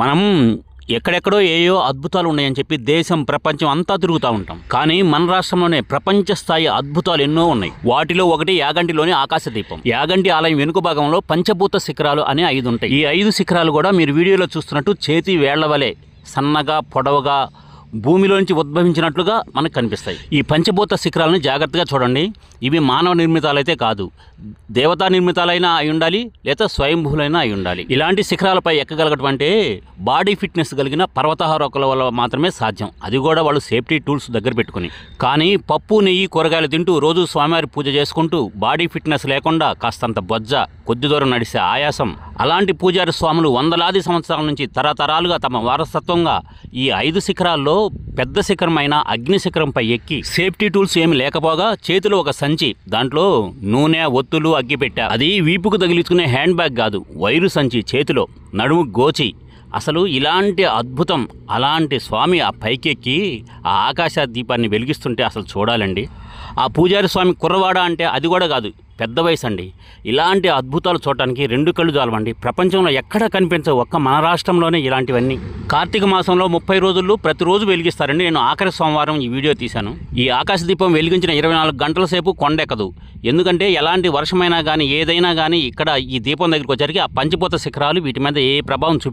మనం ఎక్కడెక్కడో ఏయో అద్భుతాలు ఉన్నాయని చెప్పి దేశం ప్రపంచం అంతా తిరుగుతూ ఉంటాం. కానీ మన రాష్ట్రంలోనే ప్రపంచ స్థాయి అద్భుతాలు ఎన్నో ఉన్నాయి. వాటిలో ఒకటి యాగంటిలోని ఆకాశదీపం. యాగంటి ఆలయం వెనుక భాగంలో పంచభూత శిఖరాలు అనే 5 ఉంటాయి. ఈ 5 శిఖరాలు కూడా మీరు వీడియోలో చూస్తున్నట్టు చేతి వేళ్ల వలె సన్నగా పొడవుగా భూమిలోంచి ఉద్భవించినట్లుగా మనకు కనిపిస్తాయి. ఈ పంచభూత శిఖరాలను జాగ్రత్తగా చూడండి. ఇవి మానవ నిర్మితాలైతే కాదు, దేవతా నిర్మితాలైనా అయి ఉండాలి, లేదా స్వయంభూలైనా అయి ఉండాలి. ఇలాంటి శిఖరాలపై ఎక్కగలగటం అంటే బాడీ ఫిట్నెస్ కలిగిన పర్వతారోహకుల వల్ల మాత్రమే సాధ్యం. అది కూడా వాళ్ళు సేఫ్టీ టూల్స్ దగ్గర పెట్టుకుని. కానీ పప్పు నెయ్యి కూరగాయలు తింటూ రోజు స్వామివారి పూజ చేసుకుంటూ బాడీ ఫిట్నెస్ లేకుండా కాస్తంత బొజ్జ, కొద్ది దూరం నడిసే ఆయాసం, అలాంటి పూజారి స్వాములు వందలాది సంవత్సరాల నుంచి తరతరాలుగా తమ వారసత్వంగా ఈ 5 శిఖరాల్లో పెద్ద శిఖరమైన అగ్ని శిఖరంపై ఎక్కి సేఫ్టీ టూల్స్ ఏమి లేకపోగా చేతిలో ఒక సంచి, దాంట్లో నూనె, ఒత్తులు, అగ్గి పెట్టా. అది వీపుకు తగిలించుకునే హ్యాండ్ బ్యాగ్ కాదు, వైరు సంచి చేతిలో, నడుము గోచి. అసలు ఇలాంటి అద్భుతం, అలాంటి స్వామి ఆ పైకెక్కి ఆ ఆకాశ దీపాన్ని వెలిగిస్తుంటే అసలు చూడాలండి. ఆ పూజారి స్వామి కుర్రవాడ అంటే అది కూడా కాదు, పెద్ద వయసు అండి. ఇలాంటి అద్భుతాలు చూడటానికి 2 కళ్ళు చాలవండి. ప్రపంచంలో ఎక్కడా కనిపించవు, ఒక్క మన రాష్ట్రంలోనే ఇలాంటివన్నీ. కార్తీక మాసంలో 30 రోజుల్లో ప్రతిరోజు వెలిగిస్తారండి. నేను ఆఖరి సోమవారం ఈ వీడియో తీశాను. ఈ ఆకాశ దీపం వెలిగించిన 24 గంటల సేపు కొండెక్కదు. ఎందుకంటే ఎలాంటి వర్షమైనా కానీ ఏదైనా కానీ ఇక్కడ ఈ దీపం దగ్గరికి వచ్చరికి ఆ పంచభూత శిఖరాలు వీటి మీద ఏ ప్రభావం చూపి